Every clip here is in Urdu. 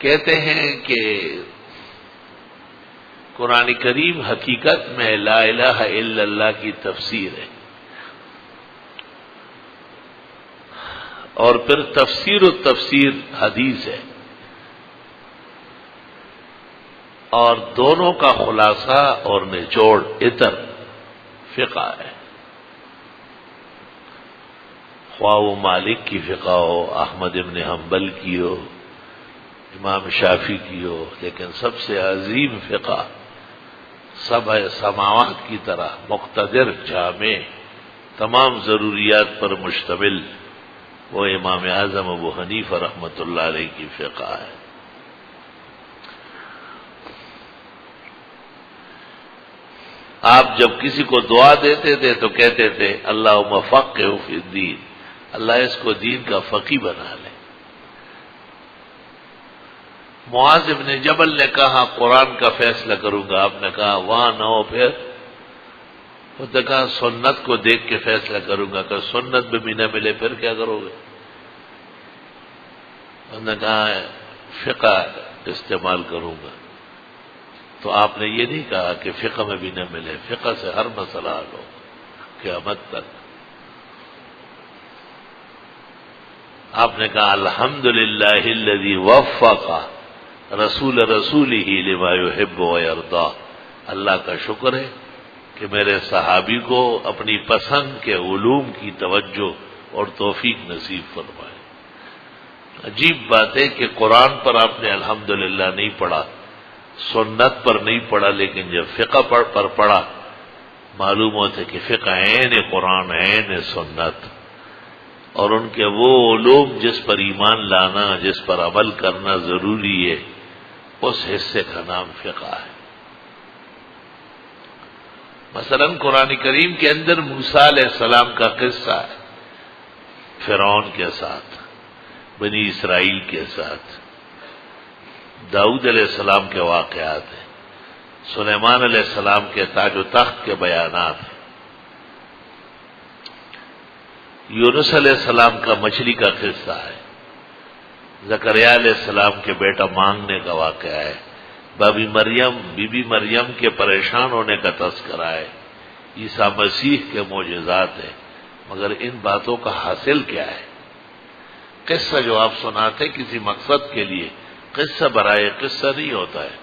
کہتے ہیں کہ قرآن کریم حقیقت میں لا الہ الا اللہ کی تفسیر ہے، اور پھر تفسیر و تفسیر حدیث ہے، اور دونوں کا خلاصہ اور نچوڑ عطر فقہ ہے، خواہ وہ مالک کی فقہ ہو، احمد ابن حنبل کی ہو، امام شافعی کی ہو، لیکن سب سے عظیم فقہ سبع سماوات کی طرح مقتدر، جامع، تمام ضروریات پر مشتمل، وہ امام اعظم ابو حنیفہ رحمۃ اللہ علیہ کی فقہ ہے۔ آپ جب کسی کو دعا دیتے تھے تو کہتے تھے اللہم فقہہ فی الدین، اللہ اس کو دین کا فقیہ بنا لے۔ معاذ بن جبل نے کہا قرآن کا فیصلہ کروں گا، آپ نے کہا وہاں نہ ہو، پھر اس نے کہا سنت کو دیکھ کے فیصلہ کروں گا، کہ سنت بھی نہ ملے پھر کیا کرو گے؟ اس نے کہا فقہ استعمال کروں گا۔ تو آپ نے یہ نہیں کہا کہ فقہ میں بھی نہ ملے، فقہ سے ہر مسئلہ حل ہو قیامت تک۔ آپ نے کہا الحمدللہ الذی وفق رسول رسولہ لما یحب ویرضی، اللہ کا شکر ہے کہ میرے صحابی کو اپنی پسند کے علوم کی توجہ اور توفیق نصیب فرمائے۔ عجیب بات ہے کہ قرآن پر آپ نے الحمدللہ نہیں پڑھا، سنت پر نہیں پڑھا، لیکن جب فقہ پر پڑھا معلوم ہوتا ہے کہ فقہ عین قرآن عین سنت، اور ان کے وہ علوم جس پر ایمان لانا، جس پر عمل کرنا ضروری ہے، اس حصے کا نام فقہ ہے۔ مثلا قرآن کریم کے اندر موسیٰ علیہ السلام کا قصہ ہے، فرعون کے ساتھ، بنی اسرائیل کے ساتھ، داؤد علیہ السلام کے واقعات ہیں، سلیمان علیہ السلام کے تاج و تخت کے بیانات ہیں، یونس علیہ السلام کا مچھلی کا قصہ ہے، زکریا علیہ السلام کے بیٹا مانگنے کا واقعہ ہے، بی بی مریم کے پریشان ہونے کا تذکرہ ہے، عیسیٰ مسیح کے معجزات ہیں۔ مگر ان باتوں کا حاصل کیا ہے؟ قصہ جو آپ سناتے کسی مقصد کے لیے، قصہ برائے قصہ نہیں ہوتا ہے۔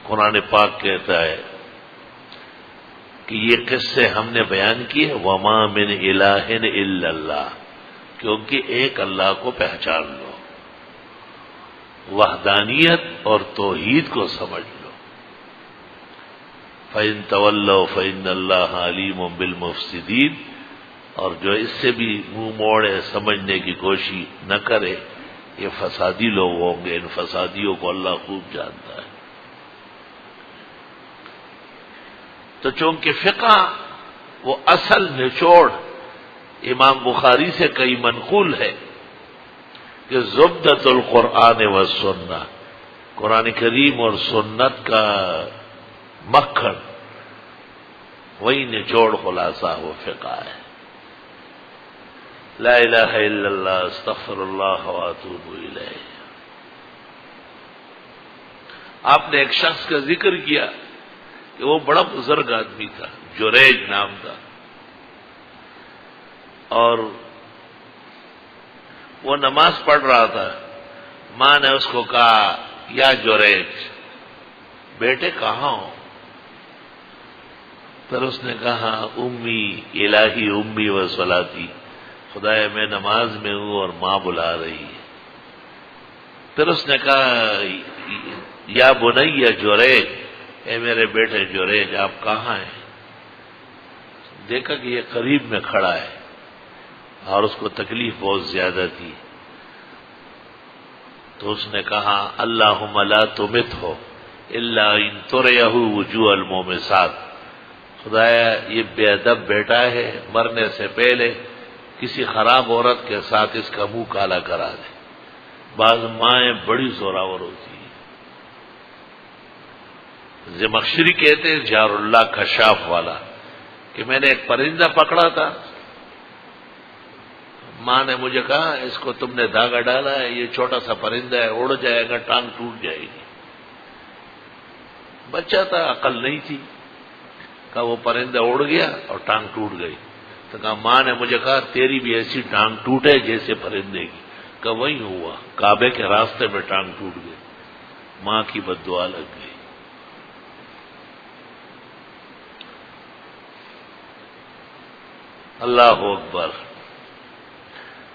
قرآن پاک کہتا ہے کہ یہ قصے ہم نے بیان کیے، وما من الہ الا اللہ، کیونکہ ایک اللہ کو پہچان لو، وحدانیت اور توحید کو سمجھ لو۔ فَإِن تَوَلَّوْا فَإِنَّ اللَّهَ عَلِيمٌ بِالْمُفْسِدِينَ، اور جو اس سے بھی منہ موڑے، سمجھنے کی کوشش نہ کرے، یہ فسادی لوگ ہوں گے، ان فسادیوں کو اللہ خوب جانتا ہے۔ تو چونکہ فقہ وہ اصل نچوڑ امام بخاری سے کئی منقول ہے کہ زبدۃ القرآن والسنہ، قرآن کریم اور سنت کا مکھن، وہی نچوڑ خلاصہ وہ فقہ ہے۔ لا الہ الا اللہ، استغفر اللہ واتوب الیہ۔ آپ نے ایک شخص کا ذکر کیا کہ وہ بڑا بزرگ آدمی تھا، جریج نام تھا، اور وہ نماز پڑھ رہا تھا۔ ماں نے اس کو کہا یا جریج، بیٹے کہاں ہو؟ پھر اس نے کہا امی الہی امی و صلاتی، خدایا میں نماز میں ہوں اور ماں بلا رہی ہے۔ پھر اس نے کہا یا بنی جریج، اے میرے بیٹے جریج آپ کہاں ہیں؟ دیکھا کہ یہ قریب میں کھڑا ہے اور اس کو تکلیف بہت زیادہ تھی، تو اس نے کہا اللہم لا تمتہ الا ان تریہ وجوہ المومسات، خدایا یہ بے ادب بیٹا ہے، مرنے سے پہلے کسی خراب عورت کے ساتھ اس کا منہ کالا کرا دے۔ بعض مائیں بڑی زوراور ہوتی ہیں۔ زمخشری کہتے ہیں جار اللہ کشاف والا کہ میں نے ایک پرندہ پکڑا تھا، ماں نے مجھے کہا اس کو تم نے دھاگا ڈالا ہے، یہ چھوٹا سا پرندہ ہے، اڑ جائے گا، ٹانگ ٹوٹ جائے گی۔ بچہ تھا، عقل نہیں تھی، کہا وہ پرندہ اڑ گیا اور ٹانگ ٹوٹ گئی۔ تو کہا ماں نے مجھے کہا تیری بھی ایسی ٹانگ ٹوٹے جیسے پرندے کی۔ کہ وہی ہوا، کعبے کے راستے میں ٹانگ ٹوٹ گئی، ماں کی بد دعا لگ گئی۔ اللہ اکبر۔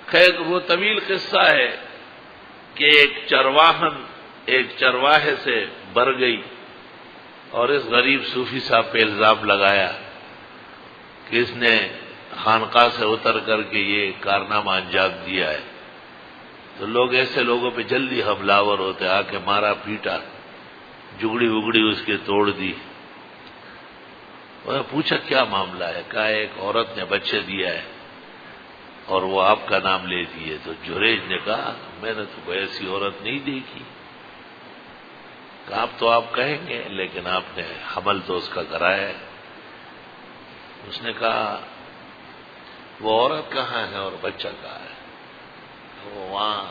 خیر وہ طویل قصہ ہے کہ ایک چرواہے سے بر گئی اور اس غریب صوفی صاحب پہ الزام لگایا کہ اس نے خانقاہ سے اتر کر کے یہ کارنامہ انجام دیا ہے۔ تو لوگ ایسے لوگوں پہ جلدی حملہ ہوتے، آ کے مارا پیٹا، جگڑی وگڑی اس کے توڑ دی۔ انہوں نے پوچھا کیا معاملہ ہے؟ کہا ایک عورت نے بچے دیا ہے اور وہ آپ کا نام لیتی ہے۔ تو جریج نے کہا میں نے تو کوئی ایسی عورت نہیں دیکھی۔ کہا اب تو آپ کہیں گے لیکن آپ نے حمل تو اس کا کرایا ہے۔ اس نے کہا وہ عورت کہاں ہے اور بچہ کہاں ہے؟ وہ وہاں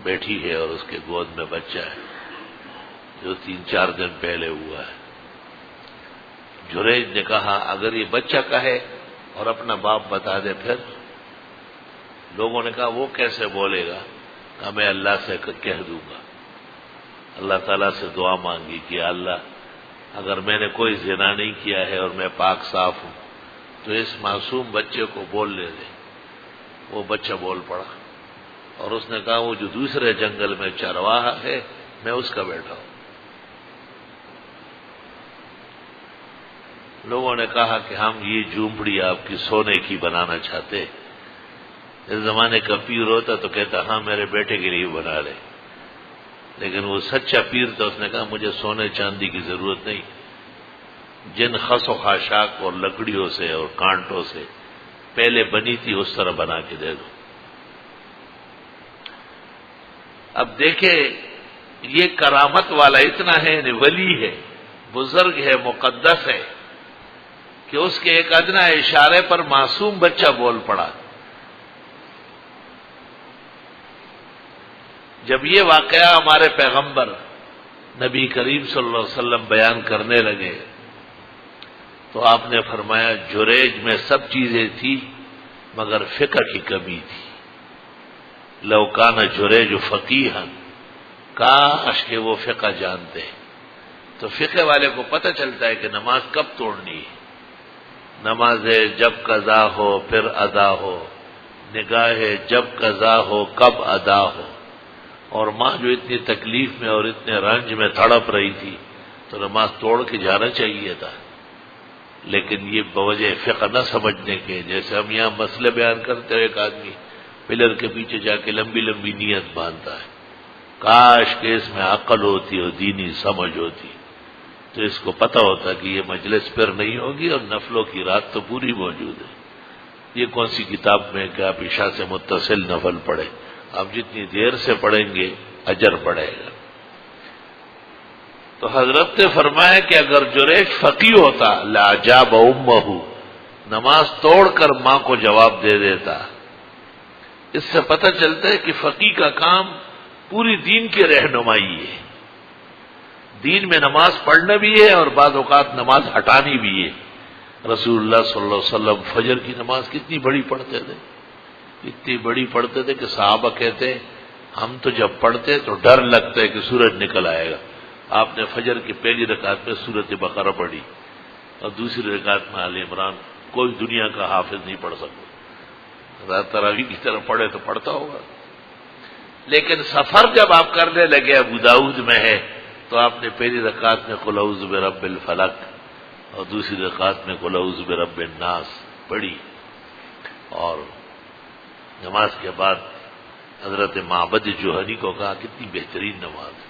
بیٹھی ہے اور اس کے گود میں بچہ ہے جو 3-4 دن پہلے ہوا ہے۔ جریج نے کہا اگر یہ بچہ کہے اور اپنا باپ بتا دے پھر؟ لوگوں نے کہا وہ کیسے بولے گا؟ کہا میں اللہ سے کہہ دوں گا۔ اللہ تعالیٰ سے دعا مانگی کہ اللہ اگر میں نے کوئی زنا نہیں کیا ہے اور میں پاک صاف ہوں تو اس معصوم بچے کو بولنے دے۔ وہ بچہ بول پڑا اور اس نے کہا وہ جو دوسرے جنگل میں چرواہا ہے میں اس کا بیٹا ہوں۔ لوگوں نے کہا کہ ہم یہ جھونپڑی آپ کی سونے کی بنانا چاہتے۔ اس زمانے کا پیر ہوتا تو کہتا ہاں میرے بیٹے کے لیے بنا لے، لیکن وہ سچا پیر تھا، اس نے کہا مجھے سونے چاندی کی ضرورت نہیں، جن خس و خاشاک اور لکڑیوں سے اور کانٹوں سے پہلے بنی تھی اس طرح بنا کے دے دو۔ اب دیکھیں یہ کرامت والا اتنا ہے، ولی ہے، بزرگ ہے، مقدس ہے کہ اس کے ایک ادنا اشارے پر معصوم بچہ بول پڑا۔ جب یہ واقعہ ہمارے پیغمبر نبی کریم صلی اللہ علیہ وسلم بیان کرنے لگے تو آپ نے فرمایا جریج میں سب چیزیں تھی مگر فقہ کی کمی تھی۔ لو کان جریج فقیہا، کاش کہ وہ فقہ جانتے۔ تو فقہ والے کو پتہ چلتا ہے کہ نماز کب توڑنی ہے، نماز جب قضا ہو پھر ادا ہو، نگاہ جب قضا ہو کب ادا ہو۔ اور ماں جو اتنی تکلیف میں اور اتنے رنج میں تڑپ رہی تھی تو نماز توڑ کے جانا چاہیے تھا، لیکن یہ بوجہ فقہ نہ سمجھنے کے، جیسے ہم یہاں مسئلے بیان کرتے ہیں ایک آدمی پلر کے پیچھے جا کے لمبی لمبی نیت باندھتا ہے، کاش کہ اس میں عقل ہوتی اور دینی سمجھ ہوتی تو اس کو پتہ ہوتا کہ یہ مجلس پھر نہیں ہوگی اور نفلوں کی رات تو پوری موجود ہے۔ یہ کون سی کتاب میں کہ آپ عشاء سے متصل نفل پڑھیں، آپ جتنی دیر سے پڑھیں گے اجر بڑھے گا۔ تو حضرت نے فرمایا کہ اگر جریج فقی ہوتا لاجاب امہ، نماز توڑ کر ماں کو جواب دے دیتا۔ اس سے پتہ چلتا ہے کہ فقی کا کام پوری دین کی رہنمائی ہے، دین میں نماز پڑھنا بھی ہے اور بعض اوقات نماز ہٹانی بھی ہے۔ رسول اللہ صلی اللہ علیہ وسلم فجر کی نماز کتنی بڑی پڑھتے تھے، اتنی بڑی پڑھتے تھے کہ صحابہ کہتے ہم تو جب پڑھتے تو ڈر لگتا ہے کہ سورج نکل آئے گا۔ آپ نے فجر کی پہلی رکعت میں سورۃ بقرہ پڑھی اور دوسری رکعت میں آل عمران۔ کوئی دنیا کا حافظ نہیں پڑھ سکتا، تراویح کی طرح پڑھے تو پڑھتا ہوگا، لیکن سفر جب آپ کرنے لگے ابو داؤد میں ہے تو آپ نے پہلی رکعت میں قل اعوذ برب الفلق اور دوسری رکعت میں قل اعوذ برب الناس پڑھی، اور نماز کے بعد حضرت معبد جوہنی کو کہا کتنی بہترین نماز ہے،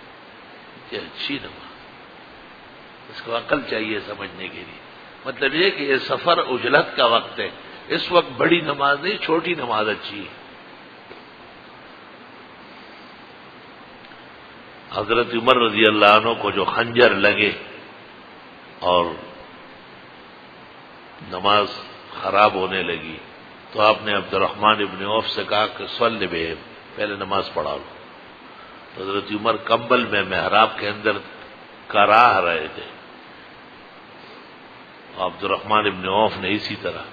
کتنی اچھی نماز، اس کو عقل چاہیے سمجھنے کے لیے۔ مطلب یہ کہ یہ سفر اجلت کا وقت ہے، اس وقت بڑی نماز نہیں، چھوٹی نماز اچھی ہے۔ حضرت عمر رضی اللہ عنہ کو جو خنجر لگے اور نماز خراب ہونے لگی تو آپ نے عبد الرحمن ابن عوف سے کہا کہ صلی بہم، پہلے نماز پڑھا لو. تو حضرت عمر کمبل میں محراب کے اندر کراہ رہے تھے. عبد الرحمن ابن عوف نے اسی طرح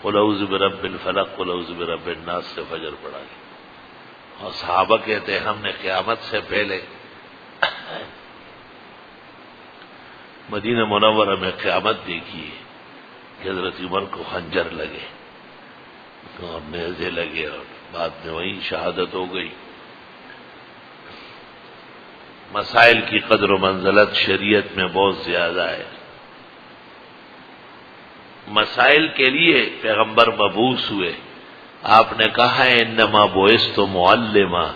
قل اعوذ برب الفلق قل اعوذ برب الناس سے فجر پڑھا لی. اور صحابہ کہتے ہیں ہم نے قیامت سے پہلے مدینہ منورہ میں قیامت دیکھی ہے کہ حضرت عمر کو خنجر لگے اور نیزے لگے اور بعد میں وہیں شہادت ہو گئی. مسائل کی قدر و منزلت شریعت میں بہت زیادہ ہے. مسائل کے لیے پیغمبر مبعوث ہوئے. آپ نے کہا ہے انما بعثت معلما،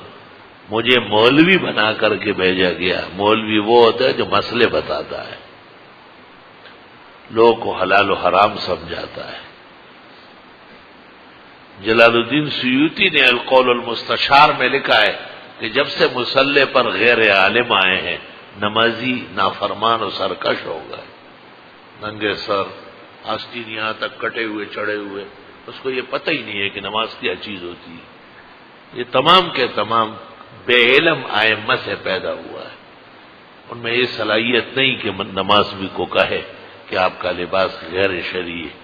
مجھے مولوی بنا کر کے بھیجا گیا. مولوی وہ ہوتا ہے جو مسئلے بتاتا ہے، لوگوں کو حلال و حرام سمجھاتا ہے. جلال الدین سیوطی نے القول المستشار میں لکھا ہے کہ جب سے مصلی پر غیر عالم آئے ہیں نمازی نافرمان و سرکش ہو گئے. ننگے سر، آستین یہاں تک کٹے ہوئے چڑھے ہوئے، اس کو یہ پتہ ہی نہیں ہے کہ نماز کیا چیز ہوتی ہے. یہ تمام کے تمام بے علم ائمہ سے پیدا ہوا ہے. ان میں یہ صلاحیت نہیں کہ نماز بھی کو کہے کہ آپ کا لباس غیر شرعی ہے،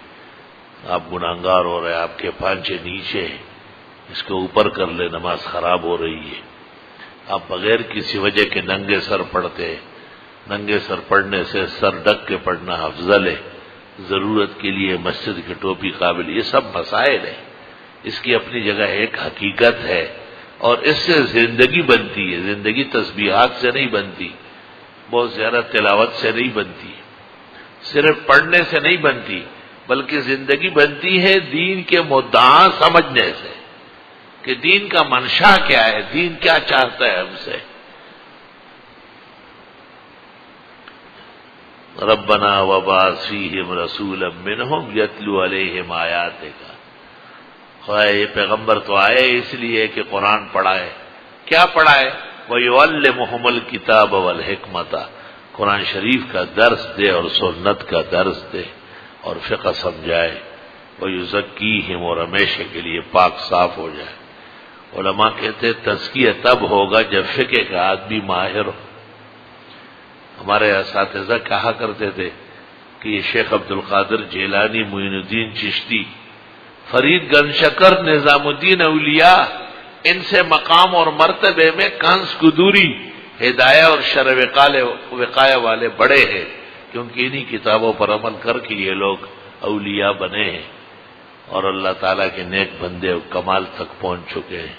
آپ گناہگار ہو رہے، آپ کے پانچے نیچے ہیں، اس کو اوپر کر لے، نماز خراب ہو رہی ہے. آپ بغیر کسی وجہ کے ننگے سر پڑھتے ہیں. ننگے سر پڑھنے سے سر ڈک کے پڑھنا افضل ہے. ضرورت کے لیے مسجد کی ٹوپی قابل، یہ سب مسائل ہیں. اس کی اپنی جگہ ایک حقیقت ہے اور اس سے زندگی بنتی ہے. زندگی تسبیحات سے نہیں بنتی، بہت زیادہ تلاوت سے نہیں بنتی، صرف پڑھنے سے نہیں بنتی، بلکہ زندگی بنتی ہے دین کے مدعا سمجھنے سے کہ دین کا منشا کیا ہے، دین کیا چاہتا ہے ہم سے. ربنا وبعث فیہم رسولا منہم یتلو علیہم آیاتک. خواہ یہ پیغمبر تو آئے اس لیے کہ قرآن پڑھائے. کیا پڑھائے؟ وَيُعَلِّمُهُمُ الْكِتَابَ وَالْحِکْمَةَ، قرآن شریف کا درس دے اور سنت کا درس دے اور فقہ سمجھائے. وَيُزَكِّيهِمْ، اور ہمیشہ کے لیے پاک صاف ہو جائے. علماء کہتے تزکیہ تب ہوگا جب فقہ کا آدمی ماہر ہو. ہمارے اساتذہ کہا کرتے تھے کہ یہ شیخ عبد القادر جیلانی، معین الدین چشتی، فرید گنج شکر، نظام الدین اولیاء، ان سے مقام اور مرتبے میں کنز قدوری، ہدایہ اور شرع وقایہ والے بڑے ہیں، کیونکہ انہی کتابوں پر عمل کر کے یہ لوگ اولیاء بنے ہیں اور اللہ تعالیٰ کے نیک بندے کمال تک پہنچ چکے ہیں.